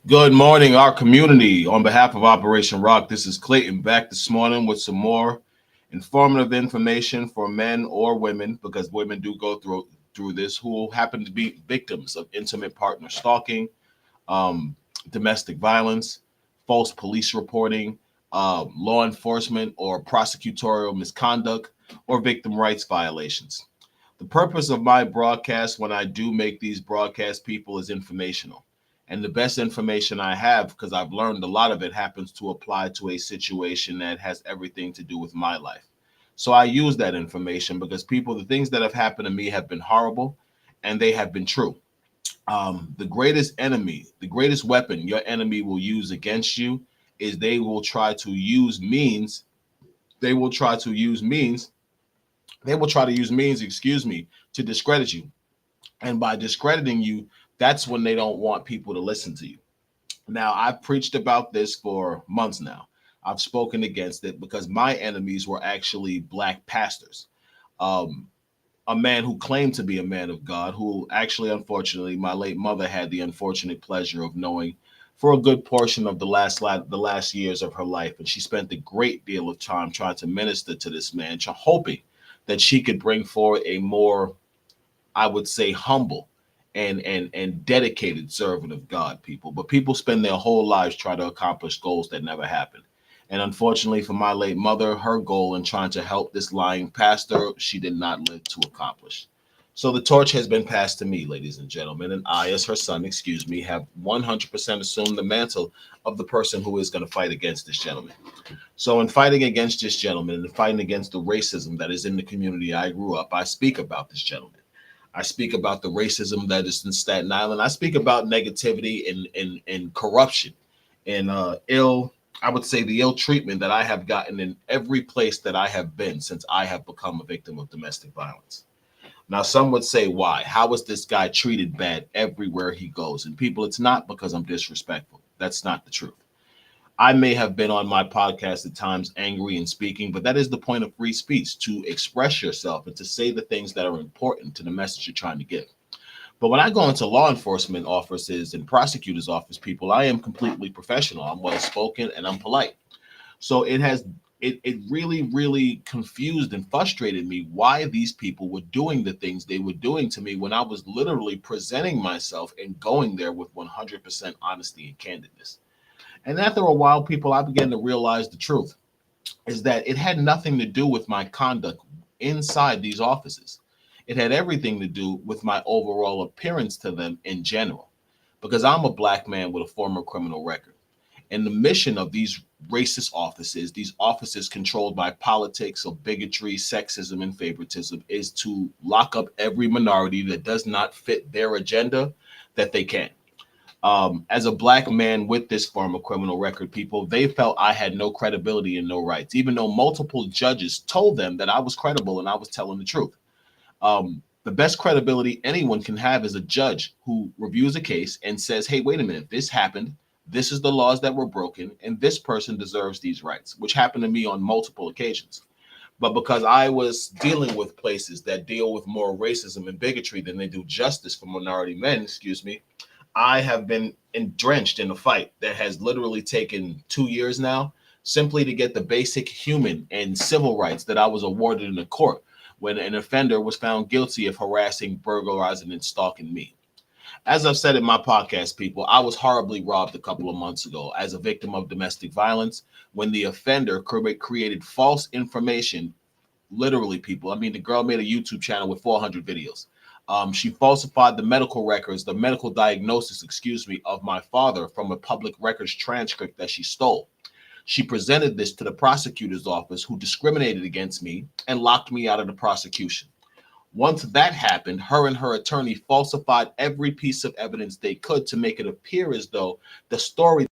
Good morning, our community. On behalf of Operation Rock, this is Clayton back this morning with some more informative information for men or women, because women do go through this, who happen to be victims of intimate partner stalking, um, domestic violence, false police reporting, law enforcement or prosecutorial misconduct, or victim rights violations. The purpose of my broadcast, when I do make these broadcasts, people, is informational. And the best information I have, because I've learned a lot of it, happens to apply to a situation that has everything to do with my life. So I use that information because people, the things that have happened to me have been horrible and they have been true. The greatest enemy, the greatest weapon your enemy will use against you is they will try to use means, they will try to use means, excuse me, to discredit you. And by discrediting you, that's when they don't want people to listen to you. Now, I've preached about this for months now. I've spoken against it because my enemies were actually black pastors. Um, a man who claimed to be a man of God, who actually, unfortunately, my late mother had the unfortunate pleasure of knowing for a good portion of the last years of her life, and she spent a great deal of time trying to minister to this man, hoping that she could bring forward a more, I would say, humble and dedicated servant of God, people. But people spend their whole lives trying to accomplish goals that never happen. And unfortunately for my late mother, her goal in trying to help this lying pastor, she did not live to accomplish. So the torch has been passed to me, ladies and gentlemen, and I, as her son, excuse me, have 100% assumed the mantle of the person who is going to fight against this gentleman. So, in fighting against this gentleman and fighting against the racism that is in the community I grew up, I speak about this gentleman. I speak about the racism that is in Staten Island. I speak about negativity and corruption and I would say, the ill treatment that I have gotten in every place that I have been since I have become a victim of domestic violence. Now, some would say, why? How is this guy treated bad everywhere he goes? And people, it's not because I'm disrespectful. That's not the truth. I may have been on my podcast at times angry and speaking, but that is the point of free speech, to express yourself and to say the things that are important to the message you're trying to give. But when I go into law enforcement offices and prosecutors' office, people, I am completely professional. I'm well spoken and I'm polite. So it really, really confused and frustrated me why these people were doing the things they were doing to me when I was literally presenting myself and going there with 100% honesty and candidness. And after a while, people, I began to realize the truth is that it had nothing to do with my conduct inside these offices. It had everything to do with my overall appearance to them in general, because I'm a black man with a former criminal record. And the mission of these offices controlled by politics of bigotry, sexism, and favoritism, is to lock up every minority that does not fit their agenda that they can. As a black man with this former criminal record, people, they felt I had no credibility and no rights, even though multiple judges told them that I was credible and I was telling the truth. The best credibility anyone can have is a judge who reviews a case and says, hey, wait a minute, this happened. This is the laws that were broken, and this person deserves these rights, which happened to me on multiple occasions. But because I was dealing with places that deal with more racism and bigotry than they do justice for minority men, excuse me, I have been drenched in a fight that has literally taken 2 years now, simply to get the basic human and civil rights that I was awarded in the court when an offender was found guilty of harassing, burglarizing, and stalking me. As I've said in my podcast, people, I was horribly robbed a couple of months ago as a victim of domestic violence when the offender created false information. Literally, people. I mean, the girl made a YouTube channel with 400 videos. She falsified the medical records, the medical diagnosis, excuse me, of my father from a public records transcript that she stole. She presented this to the prosecutor's office, who discriminated against me and locked me out of the prosecution. Once that happened, her and her attorney falsified every piece of evidence they could to make it appear as though the story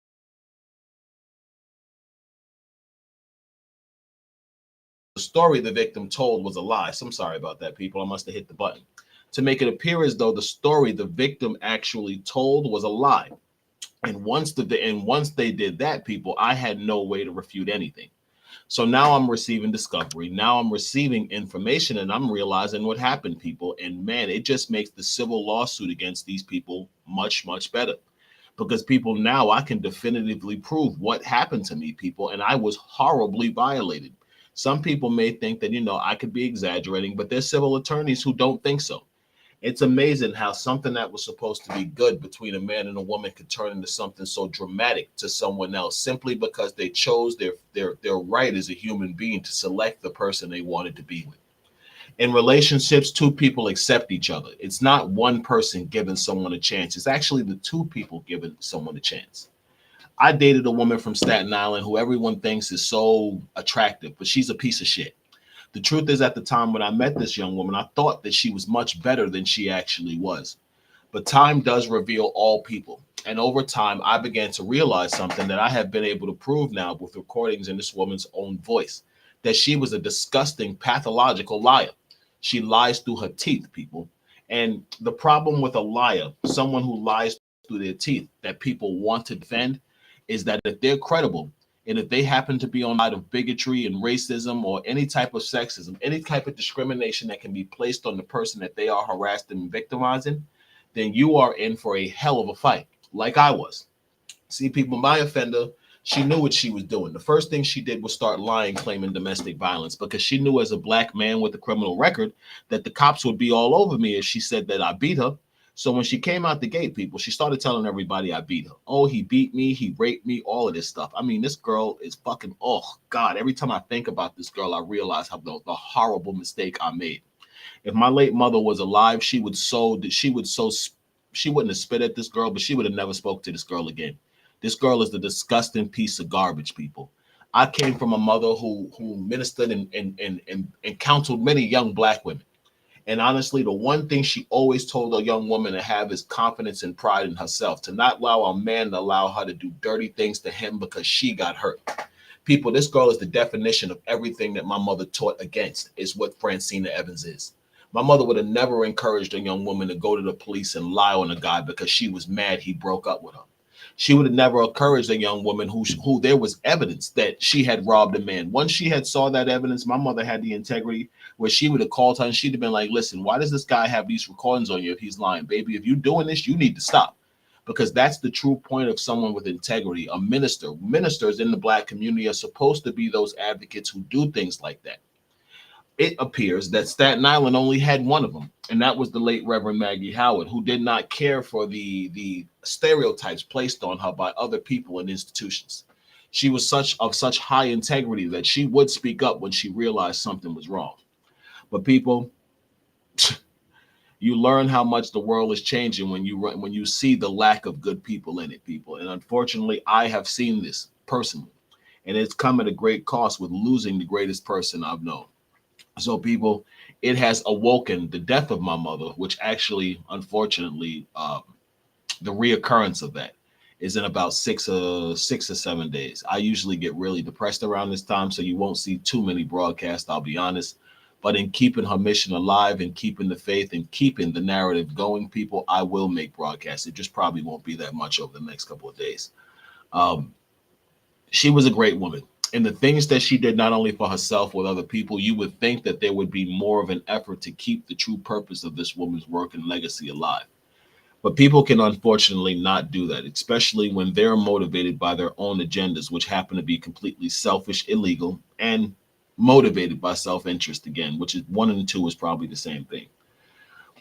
the victim told was a lie. So I'm sorry about that, people. I must have hit the button. To make it appear as though the story the victim actually told was a lie. And once they did that, people, I had no way to refute anything. So now I'm receiving discovery. Now I'm receiving information and I'm realizing what happened, people. And man, it just makes the civil lawsuit against these people much, much better. because people now I can definitively prove what happened to me, people, and I was horribly violated. Some people may think that, I could be exaggerating, but there's civil attorneys who don't think so. It's amazing how something that was supposed to be good between a man and a woman could turn into something so dramatic to someone else simply because they chose their right as a human being to select the person they wanted to be with. In relationships, two people accept each other. It's not one person giving someone a chance. It's actually the two people giving someone a chance. I dated a woman from Staten Island who everyone thinks is so attractive, but she's a piece of shit. The truth is, at the time when I met this young woman, I thought that she was much better than she actually was. But time does reveal all people. And over time, I began to realize something that I have been able to prove now with recordings in this woman's own voice, that she was a disgusting, pathological liar. She lies through her teeth, people. And the problem with a liar, someone who lies through their teeth that people want to defend, is that if they're credible and if they happen to be on the side of bigotry and racism or any type of sexism, any type of discrimination that can be placed on the person that they are harassing and victimizing, then you are in for a hell of a fight, like I was. See, people, my offender, she knew what she was doing. The first thing she did was start lying, claiming domestic violence, because she knew as a black man with a criminal record that the cops would be all over me if she said that I beat her. So when she came out the gate, people, she started telling everybody I beat her. Oh, he beat me, he raped me, all of this stuff. I mean, this girl is fucking, oh God, every time I think about this girl, I realize how the horrible mistake I made. If my late mother was alive, she wouldn't have spit at this girl, but she would have never spoke to this girl again. This girl is the disgusting piece of garbage, people. I came from a mother who ministered and counseled many young black women. And honestly, the one thing she always told a young woman to have is confidence and pride in herself, to not allow a man to allow her to do dirty things to him because she got hurt. People, this girl is the definition of everything that my mother taught against, is what Francina Evans is. My mother would have never encouraged a young woman to go to the police and lie on a guy because she was mad he broke up with her. She would have never encouraged a young woman who there was evidence that she had robbed a man. Once she had saw that evidence, my mother had the integrity where she would have called her and she'd have been like, listen, why does this guy have these recordings on you if he's lying? Baby, if you're doing this, you need to stop. Because that's the true point of someone with integrity. A minister, ministers in the black community are supposed to be those advocates who do things like that. It appears that Staten Island only had one of them, and that was the late Reverend Maggie Howard, who did not care for the stereotypes placed on her by other people and institutions. She was such high integrity that she would speak up when she realized something was wrong. But people, you learn how much the world is changing when you see the lack of good people in it, people. And unfortunately, I have seen this personally, and it's come at a great cost with losing the greatest person I've known. So, people, it has awoken the death of my mother, which actually, unfortunately, the reoccurrence of that is in about 6 or 7 days. I usually get really depressed around this time, so you won't see too many broadcasts, I'll be honest. But in keeping her mission alive and keeping the faith and keeping the narrative going, people, I will make broadcasts. It just probably won't be that much over the next couple of days. Um, she was a great woman. And the things that she did not only for herself with other people, you would think that there would be more of an effort to keep the true purpose of this woman's work and legacy alive. But people can unfortunately not do that, especially when they're motivated by their own agendas, which happen to be completely selfish, illegal, and motivated by self-interest again, which is one and two is probably the same thing.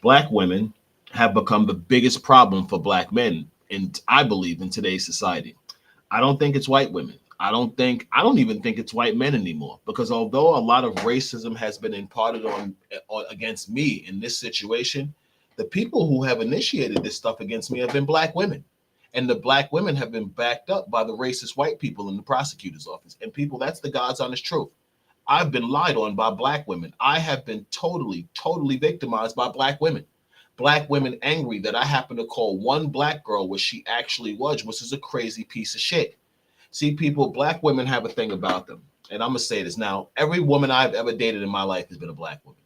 Black women have become the biggest problem for black men, and I believe in today's society. I don't think it's white women. I don't even think it's white men anymore. Because although a lot of racism has been imparted on against me in this situation, the people who have initiated this stuff against me have been black women. And the black women have been backed up by the racist white people in the prosecutor's office. And people, that's the God's honest truth. I've been lied on by black women. I have been totally victimized by black women. Black women angry that I happen to call one black girl what she actually was, which is a crazy piece of shit. See, people, black women have a thing about them. And I'm going to say this now. Every woman I've ever dated in my life has been a black woman.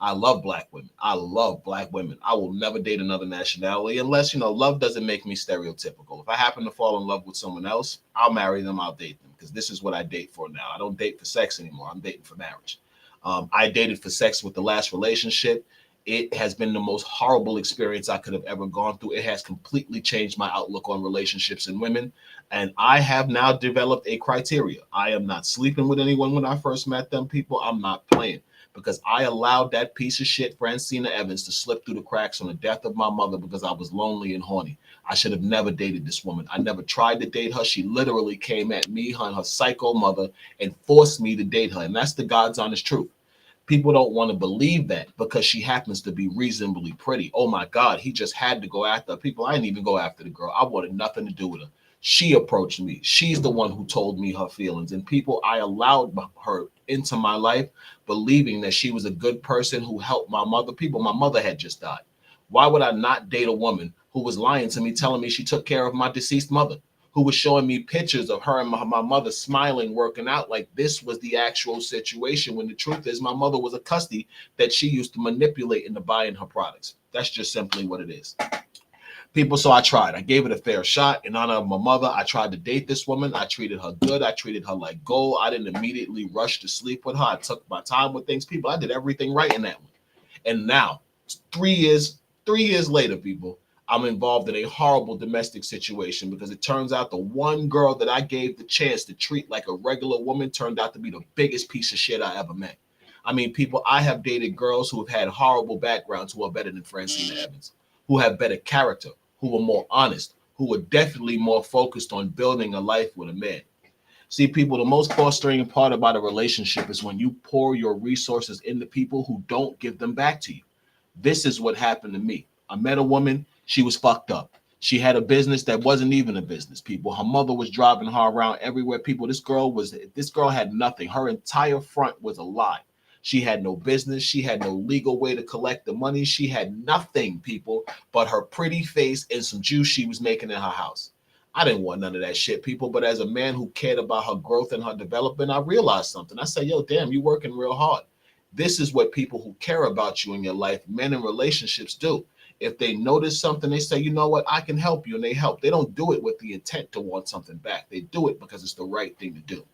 I love black women. I love black women. I will never date another nationality unless, love doesn't make me stereotypical. If I happen to fall in love with someone else, I'll marry them. I'll date them because this is what I date for now. I don't date for sex anymore. I'm dating for marriage. I dated for sex with the last relationship. It has been the most horrible experience I could have ever gone through. It has completely changed my outlook on relationships and women. And I have now developed a criteria. I am not sleeping with anyone when I first met them, people. I'm not playing because I allowed that piece of shit, Francina Evans, to slip through the cracks on the death of my mother because I was lonely and horny. I should have never dated this woman. I never tried to date her. She literally came at me, her and her psycho mother, and forced me to date her. And that's the God's honest truth. People don't want to believe that because she happens to be reasonably pretty. Oh my God, he just had to go after her. People. I didn't even go after the girl. I wanted nothing to do with her. She approached me. She's the one who told me her feelings. And people, I allowed her into my life, believing that she was a good person who helped my mother. People, my mother had just died. Why would I not date a woman who was lying to me, telling me she took care of my deceased mother? Who was showing me pictures of her and my mother smiling, working out like this was the actual situation. When the truth is, my mother was a customer that she used to manipulate into buying her products. That's just simply what it is. People, so I tried. I gave it a fair shot. In honor of my mother, I tried to date this woman. I treated her good. I treated her like gold. I didn't immediately rush to sleep with her. I took my time with things. People, I did everything right in that one. And now, 3 years later, people, I'm involved in a horrible domestic situation because it turns out the one girl that I gave the chance to treat like a regular woman turned out to be the biggest piece of shit I ever met. I mean, people, I have dated girls who have had horrible backgrounds who are better than Francina Evans, who have better character, who are more honest, who are definitely more focused on building a life with a man. See, people, the most frustrating part about a relationship is when you pour your resources into people who don't give them back to you. This is what happened to me. I met a woman, she was fucked up. She had a business that wasn't even a business, people. Her mother was driving her around everywhere, people. This girl had nothing. Her entire front was a lie. She had no business. She had no legal way to collect the money. She had nothing, people, but her pretty face and some juice she was making in her house. I didn't want none of that shit, people. But as a man who cared about her growth and her development, I realized something. I said, yo, damn, you working real hard. This is what people who care about you in your life, men in relationships, do. If they notice something, they say, you know what, I can help you, and they help. They don't do it with the intent to want something back. They do it because it's the right thing to do.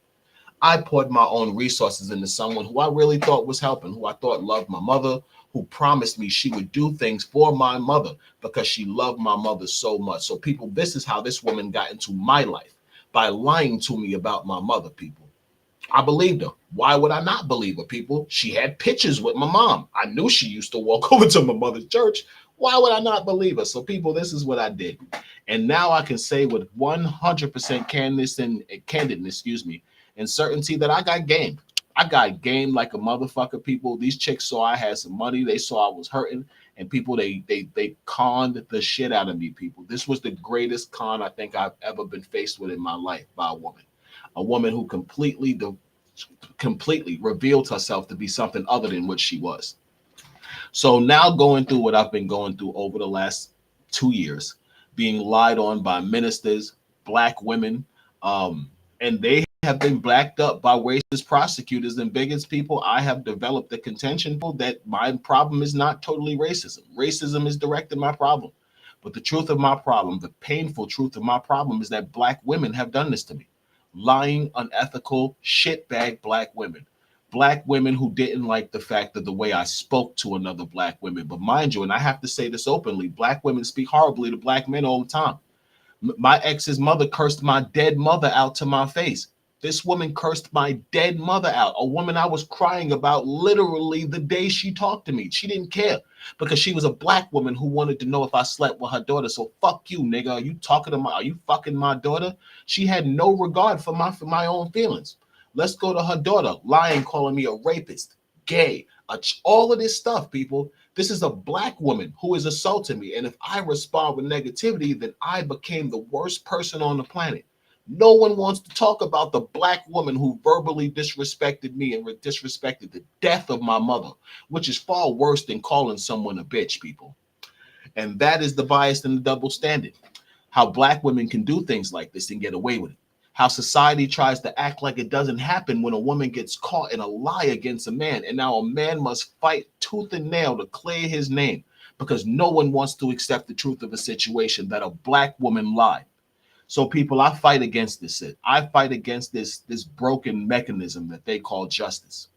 I poured my own resources into someone who I really thought was helping, who I thought loved my mother, who promised me she would do things for my mother because she loved my mother so much. So, people, this is how this woman got into my life, by lying to me about my mother, people. I believed her. Why would I not believe her, people? She had pictures with my mom. I knew she used to walk over to my mother's church. Why would I not believe her? So, people, this is what I did. And now I can say with 100% candidness, and certainty that I got game. I got game like a motherfucker, people. These chicks saw I had some money. They saw I was hurting. And people, they conned the shit out of me, people. This was the greatest con I think I've ever been faced with in my life by a woman. A woman who completely revealed herself to be something other than what she was. So now going through what I've been going through over the last 2 years, being lied on by ministers, black women, and they have been blacked up by racist prosecutors and bigots, people. I have developed the contention that my problem is not totally racism. Racism is directed my problem. But the truth of my problem, the painful truth of my problem, is that black women have done this to me. Lying, unethical, shitbag black women who didn't like the fact of the way I spoke to another black woman. But mind you, and I have to say this openly, black women speak horribly to black men all the time. My ex's mother cursed my dead mother out to my face. This woman cursed my dead mother out, a woman I was crying about literally the day she talked to me. She didn't care because she was a black woman who wanted to know if I slept with her daughter. So fuck you, nigga. Are you fucking my daughter? She had no regard for my own feelings. Let's go to her daughter, lying, calling me a rapist, gay, all of this stuff, people. This is a black woman who is assaulting me. And if I respond with negativity, then I became the worst person on the planet. No one wants to talk about the black woman who verbally disrespected me and disrespected the death of my mother, which is far worse than calling someone a bitch, people. And that is the bias and the double standard. How black women can do things like this and get away with it. How society tries to act like it doesn't happen when a woman gets caught in a lie against a man. And now a man must fight tooth and nail to clear his name because no one wants to accept the truth of a situation that a black woman lied. So, people, I fight against this. I fight against this broken mechanism that they call justice.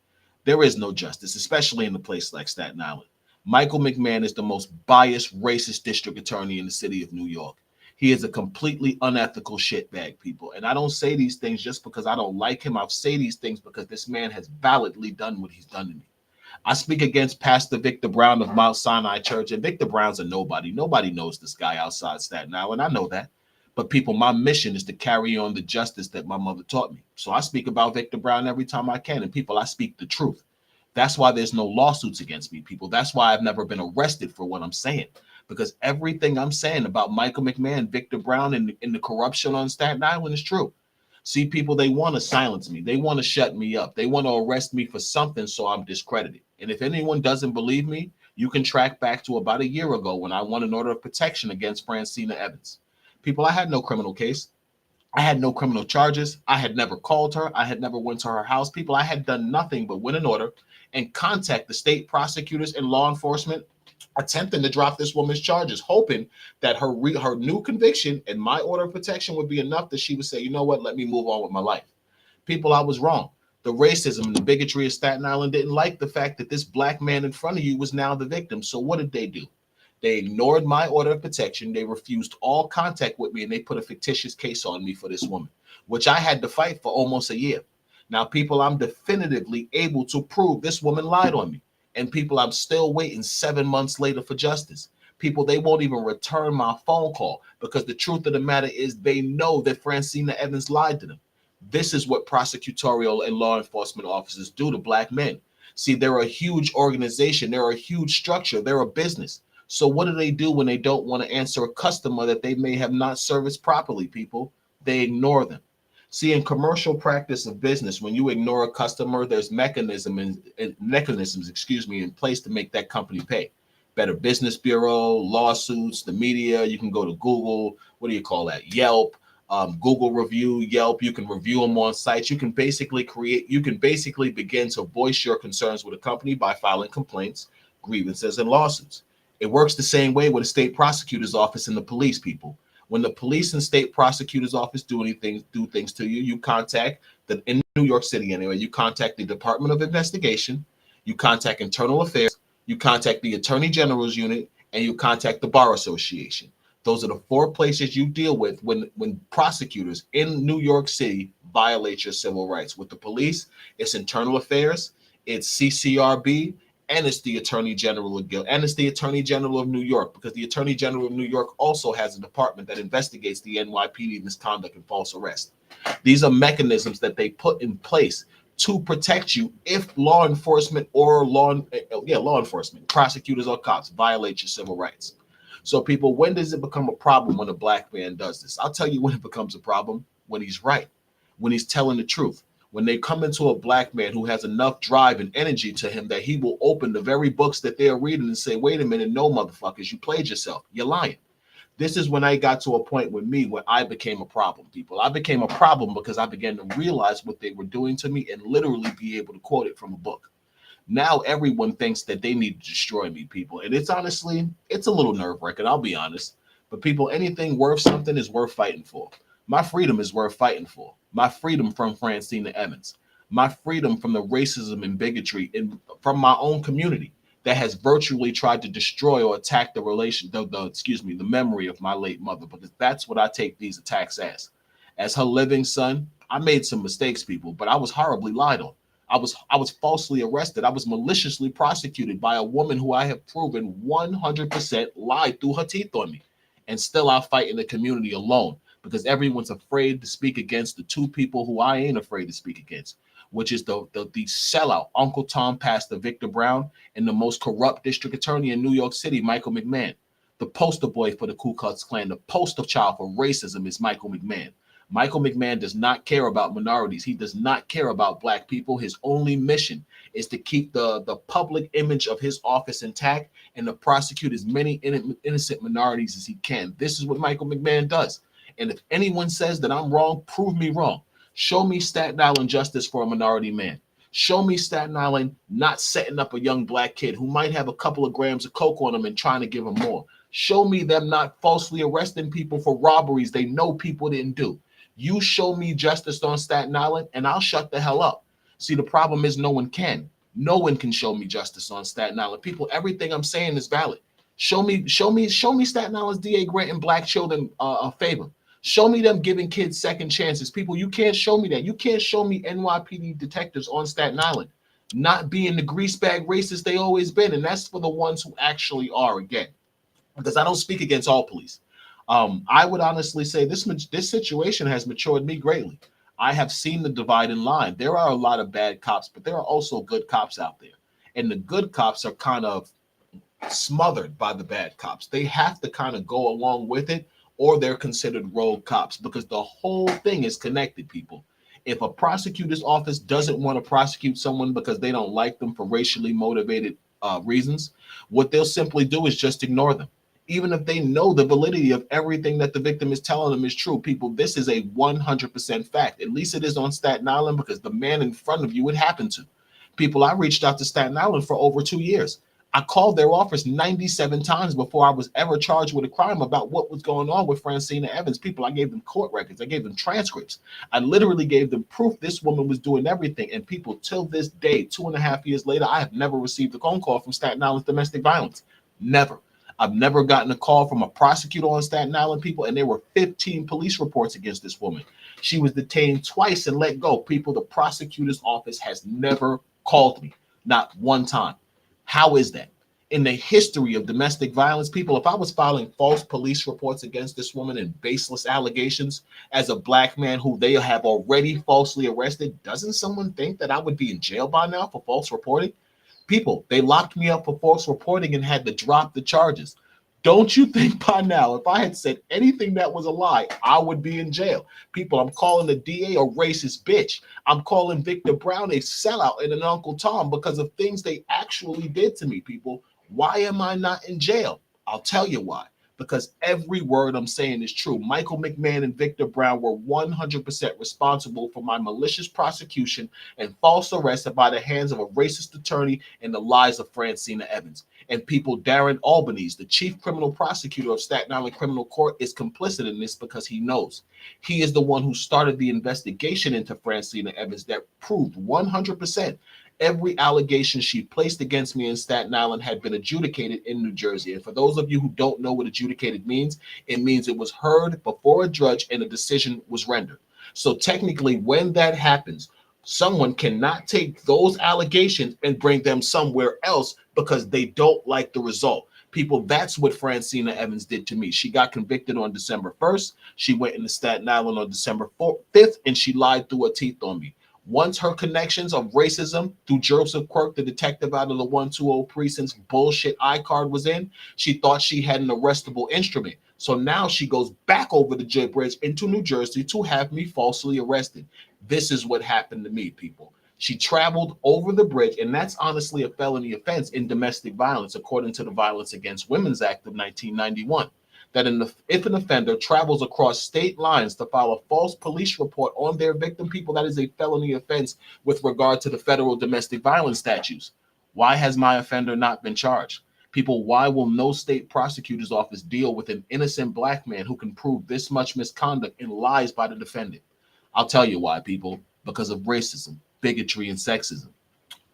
There is no justice, especially in a place like Staten Island. Michael McMahon is the most biased, racist district attorney in the city of New York. He is a completely unethical shitbag, people. And I don't say these things just because I don't like him. I say these things because this man has validly done what he's done to me. I speak against Pastor Victor Brown of Mount Sinai Church, and Victor Brown's a nobody. Nobody knows this guy outside Staten Island. I know that. But people, my mission is to carry on the justice that my mother taught me. So I speak about Victor Brown every time I can. And people, I speak the truth. That's why there's no lawsuits against me, people. That's why I've never been arrested for what I'm saying. Because everything I'm saying about Michael McMahon, Victor Brown, and the corruption on Staten Island is true. See, people, they want to silence me. They want to shut me up. They want to arrest me for something so I'm discredited. And if anyone doesn't believe me, you can track back to about a year ago when I won an order of protection against Francina Evans. People, I had no criminal case. I had no criminal charges. I had never called her. I had never went to her house. People, I had done nothing but win an order and contact the state prosecutors and law enforcement attempting to drop this woman's charges, hoping that her new conviction and my order of protection would be enough that she would say, you know what, let me move on with my life. People, I was wrong. The racism and the bigotry of Staten Island didn't like the fact that this black man in front of you was now the victim. So what did they do? They ignored my order of protection. They refused all contact with me, and they put a fictitious case on me for this woman, which I had to fight for almost a year. Now, people, I'm definitively able to prove this woman lied on me. And people, I'm still waiting 7 months later for justice. People, they won't even return my phone call because the truth of the matter is they know that Francina Evans lied to them. This is what prosecutorial and law enforcement officers do to black men. See, they're a huge organization. They're a huge structure. They're a business. So what do they do when they don't want to answer a customer that they may have not serviced properly, people? They ignore them. See, in commercial practice of business, when you ignore a customer, there's mechanisms, in place to make that company pay. Better Business Bureau, lawsuits, the media. You can go to Google. What do you call that? Yelp, Google review, Yelp. You can review them on sites. You can basically begin to voice your concerns with a company by filing complaints, grievances, and lawsuits. It works the same way with a state prosecutor's office and the police, people. When the police and state prosecutor's office do things to you, you contact in New York City anyway, you contact the Department of Investigation, you contact Internal Affairs, you contact the Attorney General's unit, and you contact the Bar Association. Those are the four places you deal with when prosecutors in New York City violate your civil rights. With the police, it's Internal Affairs, it's CCRB, and it's the Attorney General of Guild, and it's the Attorney General of New York, because the Attorney General of New York also has a department that investigates the NYPD misconduct and false arrest. These are mechanisms that they put in place to protect you if law enforcement, prosecutors or cops violate your civil rights. So, people, when does it become a problem when a black man does this? I'll tell you when it becomes a problem: when he's right, when he's telling the truth. When they come into a black man who has enough drive and energy to him that he will open the very books that they're reading and say, wait a minute, no, motherfuckers, you played yourself. You're lying. This is when I got to a point with me where I became a problem, people. I became a problem because I began to realize what they were doing to me and literally be able to quote it from a book. Now everyone thinks that they need to destroy me, people. And it's honestly, it's a little nerve-wracking, I'll be honest. But people, anything worth something is worth fighting for. My freedom is worth fighting for. My freedom from Francina Evans. My freedom from the racism and bigotry from my own community that has virtually tried to destroy or attack the memory of my late mother, because that's what I take these attacks as. As her living son, I made some mistakes, people, but I was horribly lied on. I was falsely arrested. I was maliciously prosecuted by a woman who I have proven 100% lied through her teeth on me. And still I fight in the community alone because everyone's afraid to speak against the two people who I ain't afraid to speak against, which is the sellout Uncle Tom Pastor Victor Brown and the most corrupt district attorney in New York City, Michael McMahon. The poster boy for the Ku Klux Klan, the poster child for racism is Michael McMahon. Michael McMahon does not care about minorities. He does not care about black people. His only mission is to keep the public image of his office intact and to prosecute as many innocent minorities as he can. This is what Michael McMahon does. And if anyone says that I'm wrong, prove me wrong. Show me Staten Island justice for a minority man. Show me Staten Island not setting up a young black kid who might have a couple of grams of coke on him and trying to give him more. Show me them not falsely arresting people for robberies they know people didn't do. You show me justice on Staten Island, and I'll shut the hell up. See, the problem is no one can. No one can show me justice on Staten Island. People, everything I'm saying is valid. Show me Staten Island's DA granting black children a favor. Show me them giving kids second chances. People, you can't show me that. You can't show me NYPD detectives on Staten Island not being the greasebag racists they always been. And that's for the ones who actually are, again, because I don't speak against all police. I would honestly say this situation has matured me greatly. I have seen the divide in line. There are a lot of bad cops, but there are also good cops out there. And the good cops are kind of smothered by the bad cops. They have to kind of go along with it, or they're considered rogue cops because the whole thing is connected, people. If a prosecutor's office doesn't want to prosecute someone because they don't like them for racially motivated reasons, what they'll simply do is just ignore them. Even if they know the validity of everything that the victim is telling them is true, people, this is a 100% fact. At least it is on Staten Island because the man in front of you it happened to. People, I reached out to Staten Island for over 2 years. I called their office 97 times before I was ever charged with a crime about what was going on with Francina Evans. People, I gave them court records. I gave them transcripts. I literally gave them proof this woman was doing everything. And people, till this day, 2.5 years later, I have never received a phone call from Staten Island's domestic violence. Never. I've never gotten a call from a prosecutor on Staten Island, people, and there were 15 police reports against this woman. She was detained twice and let go. People, the prosecutor's office has never called me, not one time. How is that? In the history of domestic violence, people, if I was filing false police reports against this woman and baseless allegations as a black man who they have already falsely arrested, doesn't someone think that I would be in jail by now for false reporting? People, they locked me up for false reporting and had to drop the charges. Don't you think by now, if I had said anything that was a lie, I would be in jail? People, I'm calling the DA a racist bitch. I'm calling Victor Brown a sellout and an Uncle Tom because of things they actually did to me, people. Why am I not in jail? I'll tell you why. Because every word I'm saying is true. Michael McMahon and Victor Brown were 100% responsible for my malicious prosecution and false arrest by the hands of a racist attorney and the lies of Francina Evans. And people, Darren Albanese, the chief criminal prosecutor of Staten Island Criminal Court, is complicit in this because he knows. He is the one who started the investigation into Francina Evans that proved 100% every allegation she placed against me in Staten Island had been adjudicated in New Jersey. And for those of you who don't know what adjudicated means, it means it was heard before a judge and a decision was rendered. So technically, when that happens, someone cannot take those allegations and bring them somewhere else because they don't like the result. People, that's what Francina Evans did to me. She got convicted on December 1st. She went into Staten Island on December 5th, and she lied through her teeth on me. Once her connections of racism through Joseph Quirk, the detective out of the 120 precinct's bullshit iCard was in, she thought she had an arrestable instrument. So now she goes back over the bridge into New Jersey to have me falsely arrested. This is what happened to me, people. She traveled over the bridge, and that's honestly a felony offense in domestic violence, according to the Violence Against Women's Act of 1991. That if an offender travels across state lines to file a false police report on their victim, people, that is a felony offense with regard to the federal domestic violence statutes. Why has my offender not been charged? People, why will no state prosecutor's office deal with an innocent black man who can prove this much misconduct and lies by the defendant? I'll tell you why, people. Because of racism, bigotry, and sexism.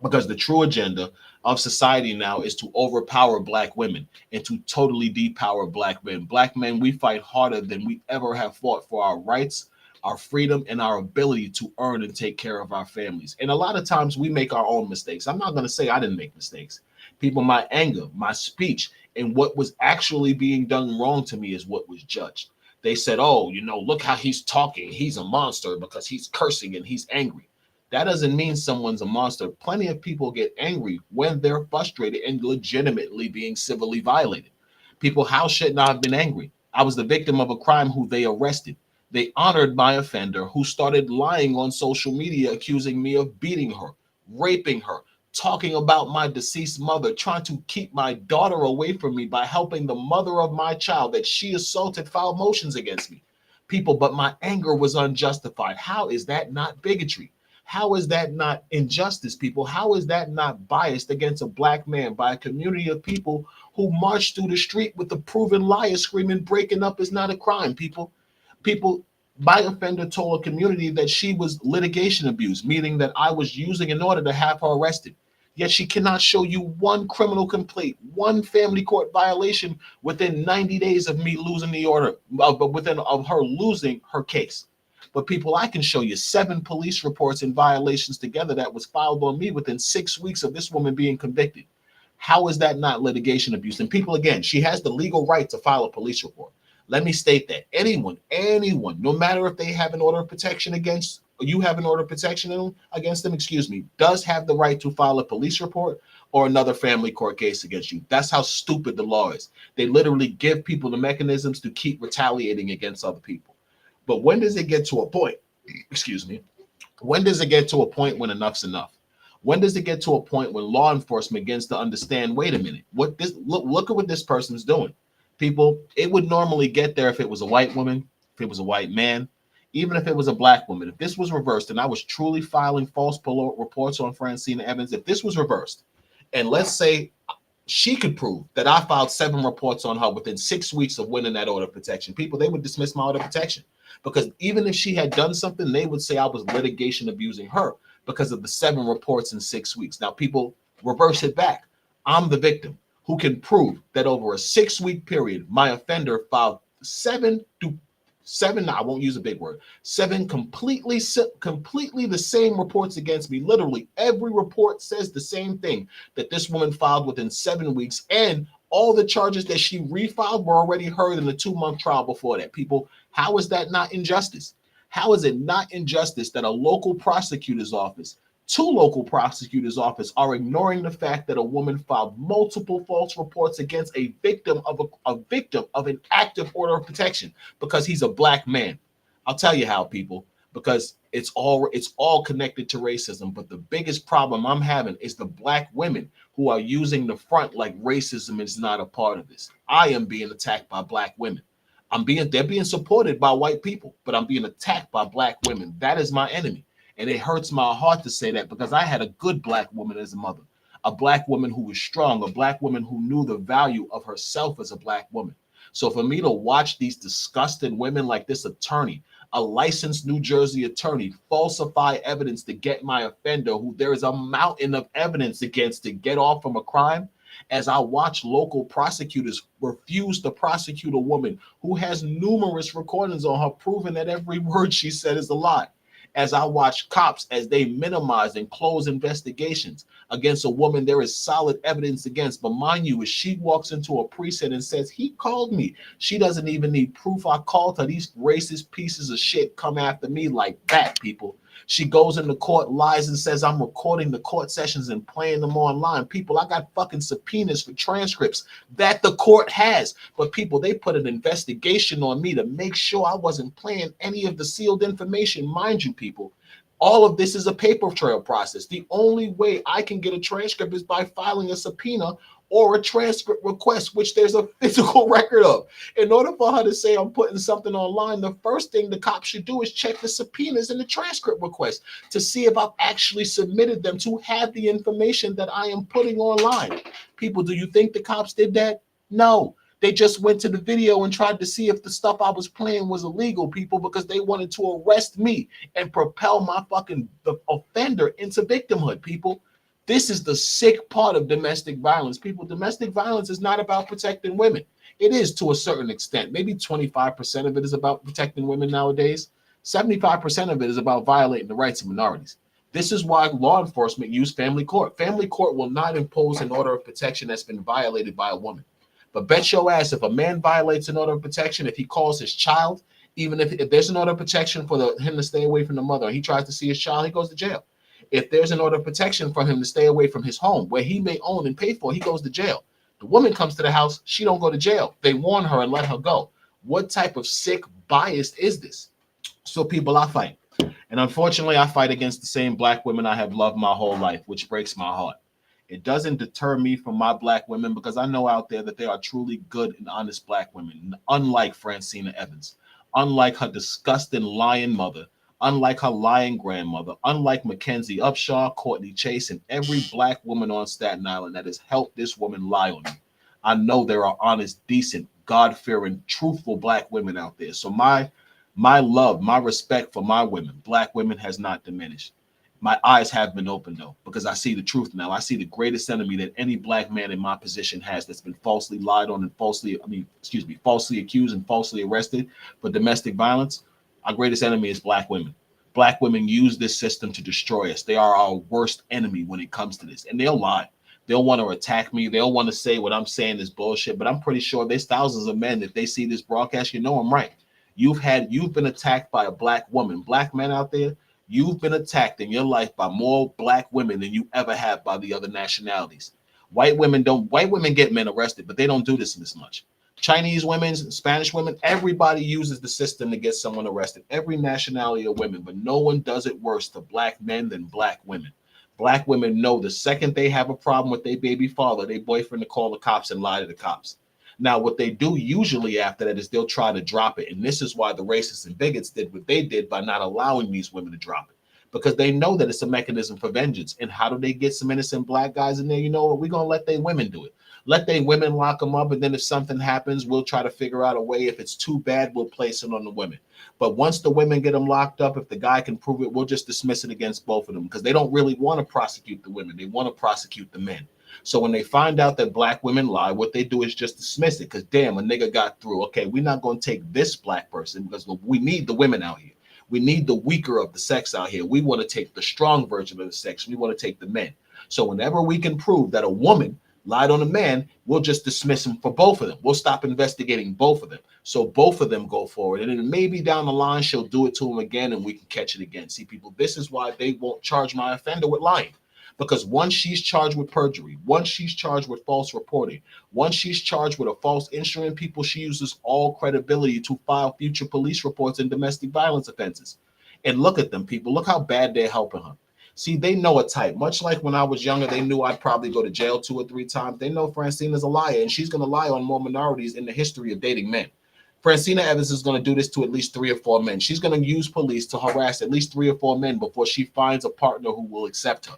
Because the true agenda of society now is to overpower black women and to totally depower black men. Black men, we fight harder than we ever have fought for our rights, our freedom, and our ability to earn and take care of our families. And a lot of times we make our own mistakes. I'm not going to say I didn't make mistakes. People, my anger, my speech, and what was actually being done wrong to me is what was judged. They said, oh, look how he's talking. He's a monster because he's cursing and he's angry. That doesn't mean someone's a monster. Plenty of people get angry when they're frustrated and legitimately being civilly violated. People, how shouldn't I have been angry? I was the victim of a crime who they arrested. They honored my offender who started lying on social media, accusing me of beating her, raping her, talking about my deceased mother, trying to keep my daughter away from me by helping the mother of my child that she assaulted file motions against me. People, but my anger was unjustified. How is that not bigotry? How is that not injustice, people? How is that not biased against a black man by a community of people who marched through the street with the proven liar screaming, breaking up is not a crime, people? People, my offender told a community that she was litigation abuse, meaning that I was using in order to have her arrested. Yet she cannot show you one criminal complaint, one family court violation within 90 days of me losing the order, but within of her losing her case. But people, I can show you 7 police reports and violations together that was filed on me within 6 weeks of this woman being convicted. How is that not litigation abuse? And people, again, she has the legal right to file a police report. Let me state that anyone, no matter if they have an order of protection against, or you have an order of protection against them, excuse me, does have the right to file a police report or another family court case against you. That's how stupid the law is. They literally give people the mechanisms to keep retaliating against other people. But when does it get to a point, excuse me, when does it get to a point when enough's enough? When does it get to a point when law enforcement begins to understand, wait a minute, what this look at what this person's doing? People, it would normally get there if it was a white woman, if it was a white man, even if it was a black woman. If this was reversed and I was truly filing false reports on Francina Evans, if this was reversed, and let's say she could prove that I filed 7 reports on her within 6 weeks of winning that order of protection, people, they would dismiss my order of protection. Because even if she had done something, they would say I was litigation abusing her because of the 7 reports in 6 weeks. Now, people, reverse it back. I'm the victim who can prove that over a 6-week period, my offender filed 7, I won't use a big word, 7 completely the same reports against me. Literally, every report says the same thing, that this woman filed within 7 weeks, and all the charges that she refiled were already heard in the 2-month trial before that. People, how is that not injustice? How is it not injustice that a local prosecutor's office, 2 local prosecutors' office are ignoring the fact that a woman filed multiple false reports against a victim of an active order of protection because he's a black man? I'll tell you how, people, because it's all connected to racism. But the biggest problem I'm having is the black women who are using the front like racism is not a part of this. I am being attacked by black women. They're being supported by white people, but I'm being attacked by black women. That is my enemy. And it hurts my heart to say that because I had a good black woman as a mother, a black woman who was strong, a black woman who knew the value of herself as a black woman. So for me to watch these disgusting women like this attorney, a licensed New Jersey attorney, falsify evidence to get my offender, who there is a mountain of evidence against, to get off from a crime, as I watch local prosecutors refuse to prosecute a woman who has numerous recordings on her proving that every word she said is a lie, as I watch cops as they minimize and close investigations against a woman there is solid evidence against. But mind you, as she walks into a precinct and says, he called me, she doesn't even need proof I called her. These racist pieces of shit come after me like that, people. She goes into court, lies, and says I'm recording the court sessions and playing them online. People, I got fucking subpoenas for transcripts that the court has. But people, they put an investigation on me to make sure I wasn't playing any of the sealed information. Mind you, people, all of this is a paper trail process. The only way I can get a transcript is by filing a subpoena or a transcript request, which there's a physical record of. In order for her to say I'm putting something online, the first thing the cop should do is check the subpoenas and the transcript request to see if I've actually submitted them to have the information that I am putting online. People, do you think the cops did that? No. They just went to the video and tried to see if the stuff I was playing was illegal, people, because they wanted to arrest me and propel the offender into victimhood, people. This is the sick part of domestic violence. People, domestic violence is not about protecting women. It is to a certain extent. Maybe 25% of it is about protecting women nowadays. 75% of it is about violating the rights of minorities. This is why law enforcement use family court. Family court will not impose an order of protection that's been violated by a woman. But bet your ass, if a man violates an order of protection, if he calls his child, even if there's an order of protection for him to stay away from the mother, and he tries to see his child, he goes to jail. If there's an order of protection for him to stay away from his home, where he may own and pay for, he goes to jail. The woman comes to the house, she don't go to jail. They warn her and let her go. What type of sick bias is this? So people, I fight. And unfortunately, I fight against the same black women I have loved my whole life, which breaks my heart. It doesn't deter me from my black women because I know out there that there are truly good and honest black women, unlike Francina Evans, unlike her disgusting lying mother, unlike her lying grandmother, unlike Mackenzie Upshaw, Courtney Chase, and every black woman on Staten Island that has helped this woman lie on me. I know there are honest, decent, God-fearing, truthful black women out there. So my love, my respect for my women, black women, has not diminished. My eyes have been opened though, because I see the truth now. I see the greatest enemy that any black man in my position has that's been falsely lied on and falsely accused and falsely arrested for domestic violence. Our greatest enemy is black women. Black women use this system to destroy us. They are our worst enemy when it comes to this. And they'll lie. They'll want to attack me. They'll want to say what I'm saying is bullshit. But I'm pretty sure there's thousands of men, if they see this broadcast, you know I'm right. You've been attacked by a black woman. Black men out there, you've been attacked in your life by more black women than you ever have by the other nationalities. White women get men arrested, but they don't do this much. Chinese women, Spanish women, everybody uses the system to get someone arrested. Every nationality of women, but no one does it worse to black men than black women. Black women know the second they have a problem with their baby father, their boyfriend, to call the cops and lie to the cops. Now, what they do usually after that is they'll try to drop it. And this is why the racists and bigots did what they did by not allowing these women to drop it. Because they know that it's a mechanism for vengeance. And how do they get some innocent black guys in there? You know what? We're going to let their women do it. Let their women lock them up. And then if something happens, we'll try to figure out a way. If it's too bad, we'll place it on the women. But once the women get them locked up, if the guy can prove it, we'll just dismiss it against both of them because they don't really want to prosecute the women. They want to prosecute the men. So when they find out that black women lie, what they do is just dismiss it because damn, a nigga got through. Okay, we're not going to take this black person because we need the women out here. We need the weaker of the sex out here. We want to take the strong version of the sex. We want to take the men. So whenever we can prove that a woman lied on a man, we'll just dismiss him for both of them. We'll stop investigating both of them. So both of them go forward. And then maybe down the line, she'll do it to him again and we can catch it again. See, people, this is why they won't charge my offender with lying. Because once she's charged with perjury, once she's charged with false reporting, once she's charged with a false insurance, people, she uses all credibility to file future police reports and domestic violence offenses. And look at them, people. Look how bad they're helping her. See, they know a type. Much like when I was younger, they knew I'd probably go to jail 2 or 3 times. They know Francina's a liar, and she's going to lie on more minorities in the history of dating men. Francina Evans is going to do this to at least 3 or 4 men. She's going to use police to harass at least 3 or 4 men before she finds a partner who will accept her.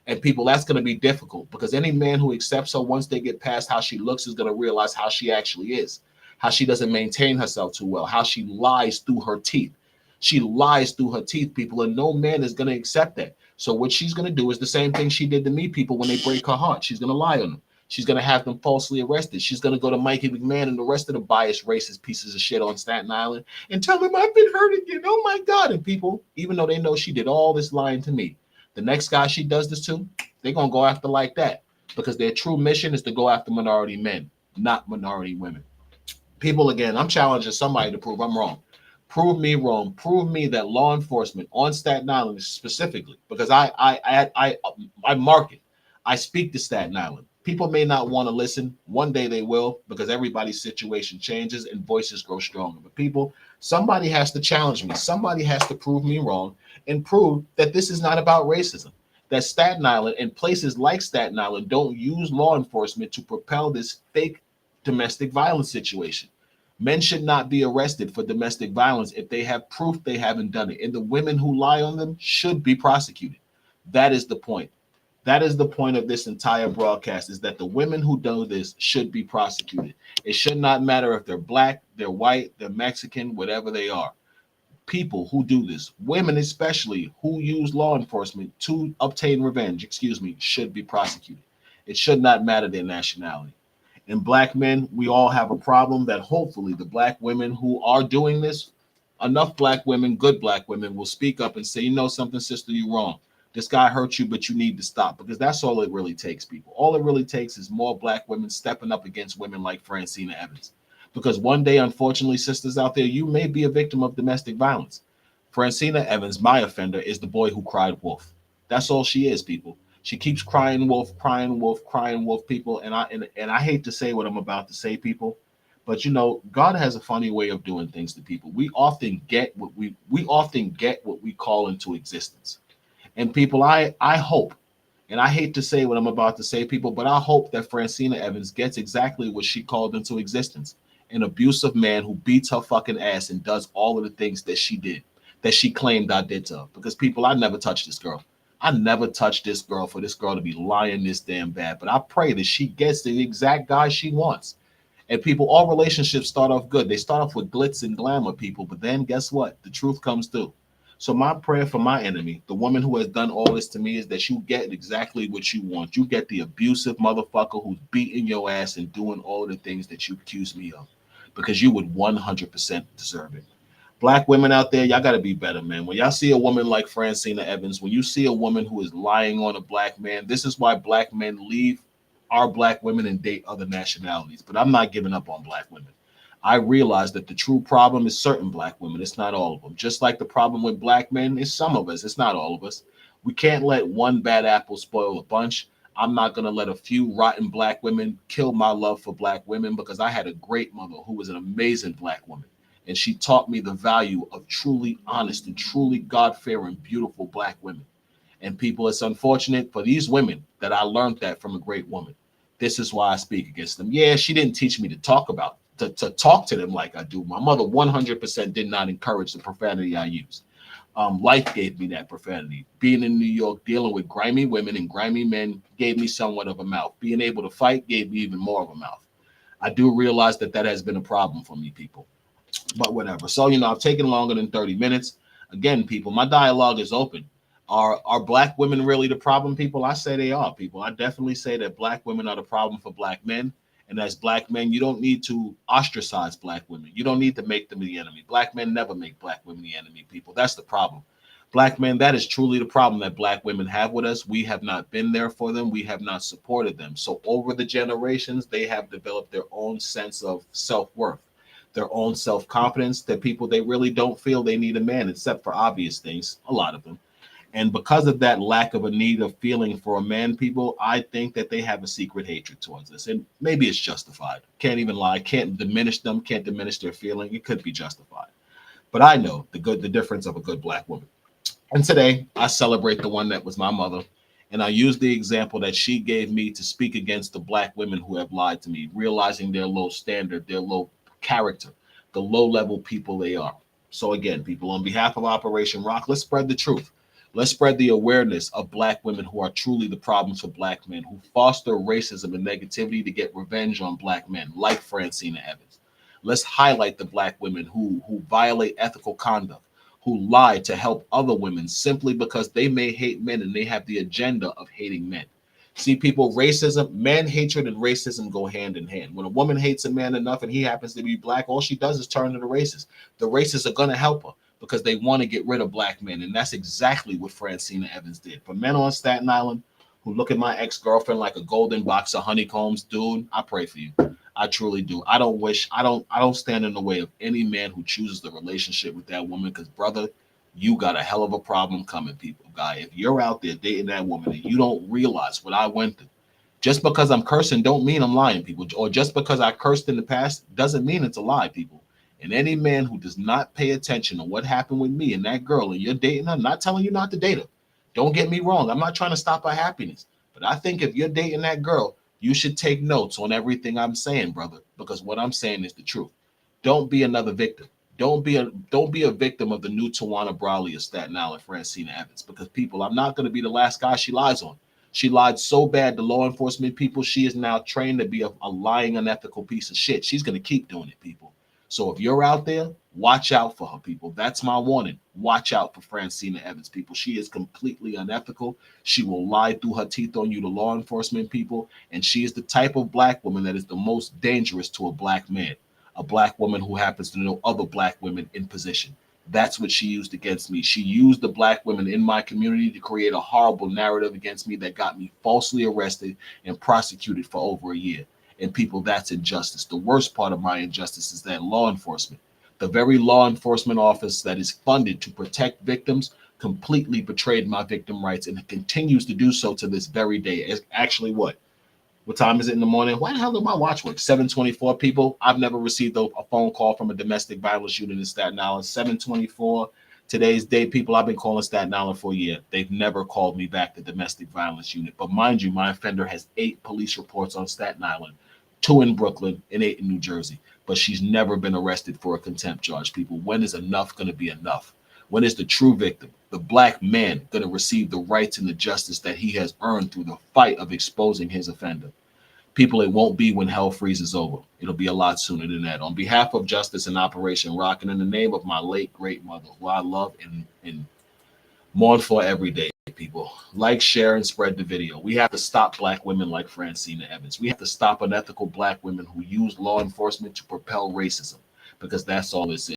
And people, that's going to be difficult because any man who accepts her once they get past how she looks is going to realize how she actually is, how she doesn't maintain herself too well, how she lies through her teeth. She lies through her teeth, people, and no man is going to accept that. So what she's going to do is the same thing she did to me, people, when they break her heart. She's going to lie on them. She's going to have them falsely arrested. She's going to go to Mikey McMahon and the rest of the biased racist pieces of shit on Staten Island and tell them I've been hurt again. Oh, my God. And people, even though they know she did all this lying to me, the next guy she does this to, they're going to go after like that because their true mission is to go after minority men, not minority women. People, again, I'm challenging somebody to prove I'm wrong. Prove me wrong. Prove me that law enforcement on Staten Island specifically, because I market, I speak to Staten Island. People may not want to listen. One day they will, because everybody's situation changes and voices grow stronger. But people, somebody has to challenge me. Somebody has to prove me wrong and prove that this is not about racism. That Staten Island and places like Staten Island don't use law enforcement to propel this fake domestic violence situation. Men should not be arrested for domestic violence if they have proof they haven't done it. And the women who lie on them should be prosecuted. That is the point. That is the point of this entire broadcast, is that the women who do this should be prosecuted. It should not matter if they're black, they're white, they're Mexican, whatever they are. People who do this, women especially, who use law enforcement to obtain revenge, should be prosecuted. It should not matter their nationality. And black men, we all have a problem that hopefully the black women who are doing this, enough black women, good black women, will speak up and say, you know something, sister, you're wrong. This guy hurt you, but you need to stop, because that's all it really takes, people. All it really takes is more black women stepping up against women like Francina Evans. Because one day, unfortunately, sisters out there, you may be a victim of domestic violence. Francina Evans, my offender, is the boy who cried wolf. That's all she is, people. She keeps crying wolf, crying wolf, crying wolf, people. And I hate to say what I'm about to say, people, but you know, God has a funny way of doing things to people. We often get what we call into existence. And people, I hope, and I hate to say what I'm about to say, people, but I hope that Francina Evans gets exactly what she called into existence. An abusive man who beats her fucking ass and does all of the things that she did, that she claimed I did to her. Because people, I never touched this girl. I never touched this girl for this girl to be lying this damn bad. But I pray that she gets the exact guy she wants. And people, all relationships start off good. They start off with glitz and glamour, people. But then guess what? The truth comes through. So my prayer for my enemy, the woman who has done all this to me, is that you get exactly what you want. You get the abusive motherfucker who's beating your ass and doing all of the things that you accuse me of, because you would 100% deserve it. Black women out there, y'all got to be better, man. When y'all see a woman like Francina Evans, when you see a woman who is lying on a black man, this is why black men leave our black women and date other nationalities. But I'm not giving up on black women. I realize that the true problem is certain black women. It's not all of them. Just like the problem with black men is some of us. It's not all of us. We can't let one bad apple spoil a bunch. I'm not going to let a few rotten black women kill my love for black women, because I had a great mother who was an amazing black woman. And she taught me the value of truly honest and truly God fearing, beautiful black women. And people, it's unfortunate for these women that I learned that from a great woman. This is why I speak against them. Yeah, she didn't teach me to talk about, to talk to them like I do. My mother 100% did not encourage the profanity I use. Life gave me that profanity. Being in New York, dealing with grimy women and grimy men gave me somewhat of a mouth. Being able to fight gave me even more of a mouth. I do realize that that has been a problem for me, people. But whatever. So, I've taken longer than 30 minutes. Again, people, my dialogue is open. Are black women really the problem, people? I say they are, people. I definitely say that black women are the problem for black men. And as black men, you don't need to ostracize black women. You don't need to make them the enemy. Black men never make black women the enemy, people. That's the problem. Black men, that is truly the problem that black women have with us. We have not been there for them. We have not supported them. So over the generations, they have developed their own sense of self-worth, their own self-confidence, that people, they really don't feel they need a man, except for obvious things, a lot of them. And because of that lack of a need of feeling for a man, people, I think that they have a secret hatred towards us. And maybe it's justified. Can't even lie. Can't diminish them. Can't diminish their feeling. It could be justified. But I know the difference of a good black woman. And today I celebrate the one that was my mother. And I use the example that she gave me to speak against the black women who have lied to me, realizing their low standard, their low character, the low level people they are. So again, people, on behalf of Operation Rock, let's spread the truth. Let's spread the awareness of black women who are truly the problems for black men, who foster racism and negativity to get revenge on black men, like Francina Evans. Let's highlight the black women who violate ethical conduct, who lie to help other women simply because they may hate men and they have the agenda of hating men. See, people, racism, man hatred and racism go hand in hand. When a woman hates a man enough and he happens to be black, all she does is turn to the racists. The racists are going to help her because they want to get rid of black men. And that's exactly what Francina Evans did. For men on Staten Island who look at my ex-girlfriend like a golden box of honeycombs, dude, I pray for you. I truly do. I don't stand in the way of any man who chooses the relationship with that woman, because brother, you got a hell of a problem coming, people. Guy, if you're out there dating that woman and you don't realize what I went through, just because I'm cursing don't mean I'm lying, people. Or just because I cursed in the past doesn't mean it's a lie, people. And any man who does not pay attention to what happened with me and that girl, and you're dating her, I'm not telling you not to date her. Don't get me wrong. I'm not trying to stop her happiness. But I think if you're dating that girl, you should take notes on everything I'm saying, brother, because what I'm saying is the truth. Don't be another victim. Don't be a victim of the new Tawana Brawley of Staten Island, Francina Evans, because people, I'm not going to be the last guy she lies on. She lied so bad to law enforcement people, she is now trained to be a lying, unethical piece of shit. She's going to keep doing it, people. So if you're out there, watch out for her, people. That's my warning. Watch out for Francina Evans, people. She is completely unethical. She will lie through her teeth on you to law enforcement people. And she is the type of black woman that is the most dangerous to a black man, a black woman who happens to know other black women in position. That's what she used against me. She used the black women in my community to create a horrible narrative against me that got me falsely arrested and prosecuted for over a year. And people, that's injustice. The worst part of my injustice is that law enforcement, the very law enforcement office that is funded to protect victims, completely betrayed my victim rights, and it continues to do so to this very day. It's actually what time is it in the morning? Why the hell did my watch work? 7:24, people. I've never received a phone call from a domestic violence unit in Staten Island. 7:24. Today's date, people. I've been calling Staten Island for a year. They've never called me back, the domestic violence unit. But mind you, my offender has 8 police reports on Staten Island, 2 in Brooklyn and 8 in New Jersey. But she's never been arrested for a contempt charge, people. When is enough going to be enough? When is the true victim, the black man, going to receive the rights and the justice that he has earned through the fight of exposing his offender? People, it won't be when hell freezes over. It'll be a lot sooner than that. On behalf of Justice and Operation Rock, and in the name of my late great mother, who I love and mourn for every day, people, like, share, and spread the video. We have to stop black women like Francina Evans. We have to stop unethical black women who use law enforcement to propel racism, because that's all this is.